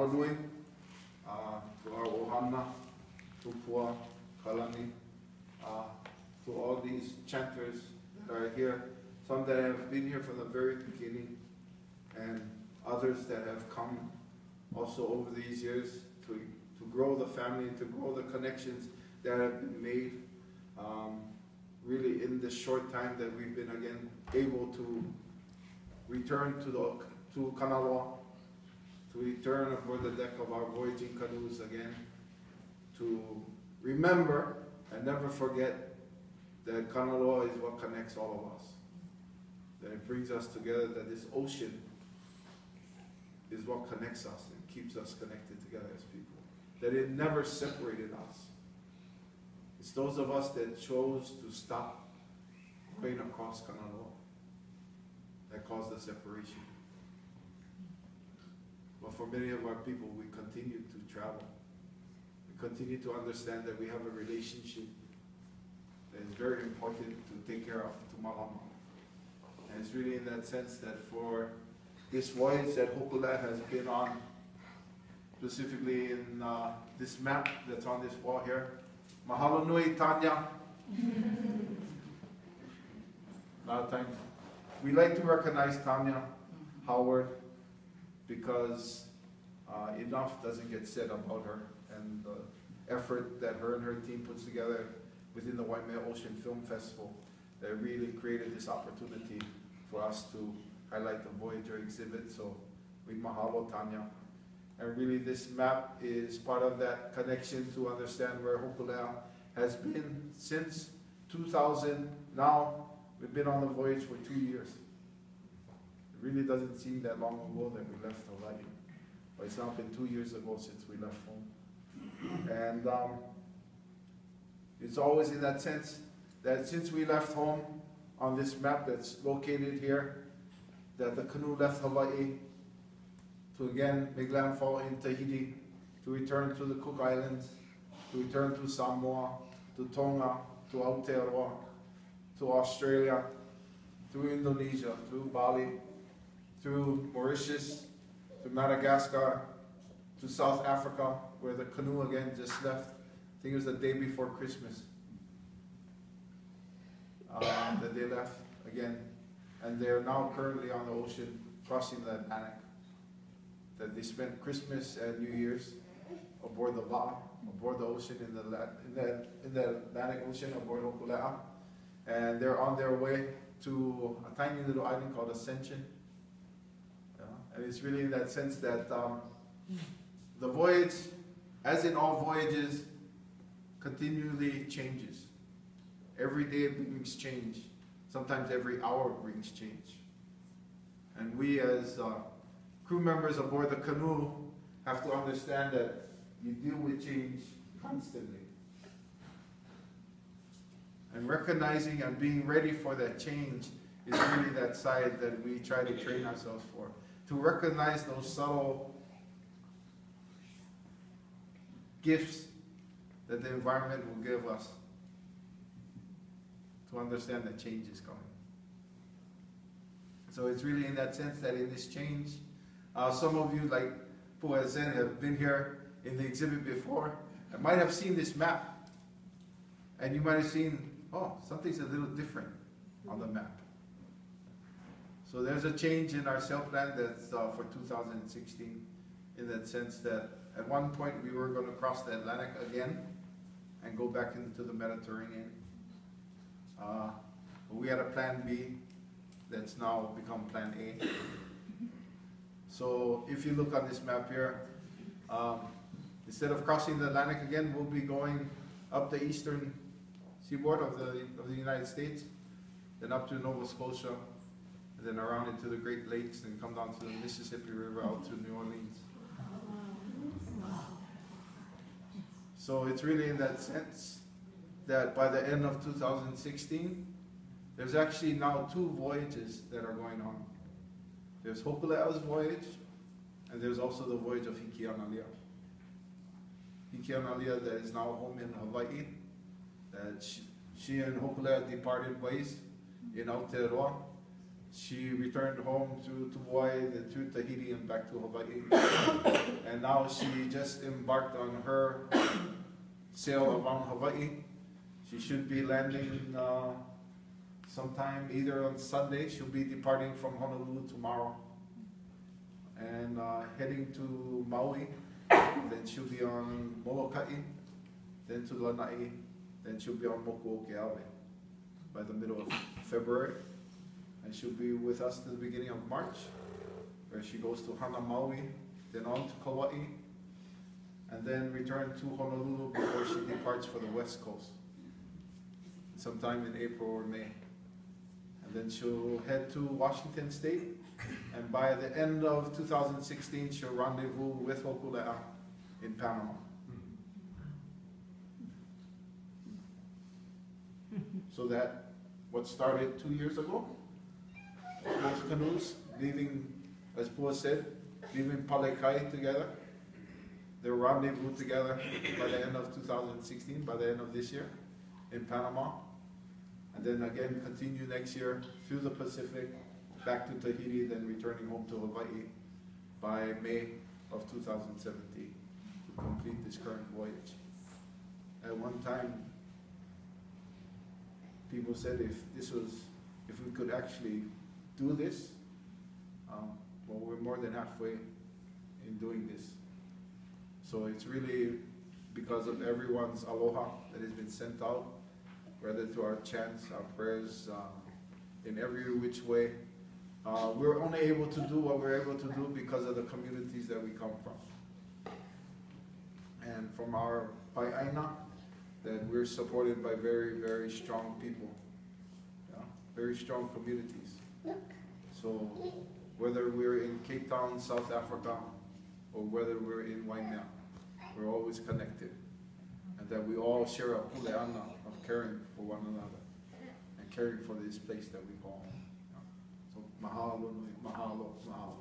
mahalo nui to our ohana, tupua, kalani, to all these chanters that are here, some that have been here from the very beginning, and others that have come also over these years to grow the family, to grow the connections that have been made really in this short time that we've been again able to return to Kanaloa, to return aboard the deck of our voyaging canoes again, to remember and never forget that Kanaloa is what connects all of us, that it brings us together, that this ocean is what connects us and keeps us connected together as people, that it never separated us. It's those of us that chose to stop going across Kanaloa that caused the separation. But for many of our people, we continue to travel. We continue to understand that we have a relationship that is very important to take care of to Malama. And it's really in that sense that for this voyage that Hokulea has been on, specifically in this map that's on this wall here, mahalo nui Tanya. A lot of times we like to recognize Tanya Howard because enough doesn't get said about her and the effort that her and her team puts together within the Waimea Ocean Film Festival that really created this opportunity for us to highlight the Voyager Exhibit. So we mahalo Tanya. And really this map is part of that connection to understand where Hokulea has been since 2000. Now we've been on the voyage for 2 years. It really doesn't seem that long ago that we left Hawaii. But it's now been 2 years ago since we left home. And it's always in that sense that since we left home on this map that's located here, that the canoe left Hawaii to again make landfall in Tahiti, to return to the Cook Islands, to return to Samoa, to Tonga, to Aotearoa, to Australia, through Indonesia, through Bali, through Mauritius, to Madagascar, to South Africa, where the canoe again just left. I think it was the day before Christmas that they left again. And they're now currently on the ocean, crossing the Atlantic. That they spent Christmas and New Year's aboard the Wa'a, aboard the ocean in the Atlantic Ocean, aboard Hokulea. And they're on their way to a tiny little island called Ascension. And it's really in that sense that the voyage, as in all voyages, continually changes. Every day it brings change. Sometimes every hour brings change. And we as crew members aboard the canoe have to understand that you deal with change constantly. And recognizing and being ready for that change is really that side that we try to train ourselves for. To recognize those subtle gifts that the environment will give us. To understand that change is coming. So it's really in that sense that in this change, some of you, like Pua said, have been here in the exhibit before and might have seen this map. And you might have seen, oh, something's a little different on the map. So there's a change in our sail plan that's for 2016 in that sense that at one point we were going to cross the Atlantic again and go back into the Mediterranean. But we had a plan B that's now become plan A. So if you look on this map here, instead of crossing the Atlantic again, we'll be going up the eastern seaboard of the United States, then up to Nova Scotia, and then around into the Great Lakes, and come down to the Mississippi River out to New Orleans. So it's really in that sense that by the end of 2016, there's actually now 2 voyages that are going on. There's Hokulea's voyage, and there's also the voyage of Hikianalia. Hikianalia that is now home in Hawaii, that she and Hokulea departed ways in Aotearoa, She returned home to Hawaii, then to Tahiti and back to Hawaii. And now she just embarked on her sail around Hawaii. She should be landing sometime either on Sunday. She'll be departing from Honolulu tomorrow and heading to Maui. Then she'll be on Molokai, then to Lanai, then she'll be on Mokuokeawe by the middle of February. And she'll be with us to the beginning of March, where she goes to Hana Maui, then on to Kauai, and then return to Honolulu before she departs for the West Coast, sometime in April or May. And then she'll head to Washington State, and by the end of 2016, she'll rendezvous with Hokulea in Panama. So that, what started 2 years ago, both canoes leaving, as Pua said, leaving Palekai together. They'll rendezvous together by the end of 2016, by the end of this year, in Panama. And then again continue next year through the Pacific, back to Tahiti, then returning home to Hawaii by May of 2017 to complete this current voyage. At one time, people said if we could actually do this, well, we're more than halfway in doing this. So it's really because of everyone's aloha that has been sent out, whether through our chants, our prayers, in every which way. We're only able to do what we're able to do because of the communities that we come from. And from our Pai'aina, that we're supported by very, very strong people, very strong communities. So whether we're in Cape Town, South Africa, or whether we're in Waimea, we're always connected. And that we all share a kuleana of caring for one another and caring for this place that we call home. So mahalo, mahalo, mahalo.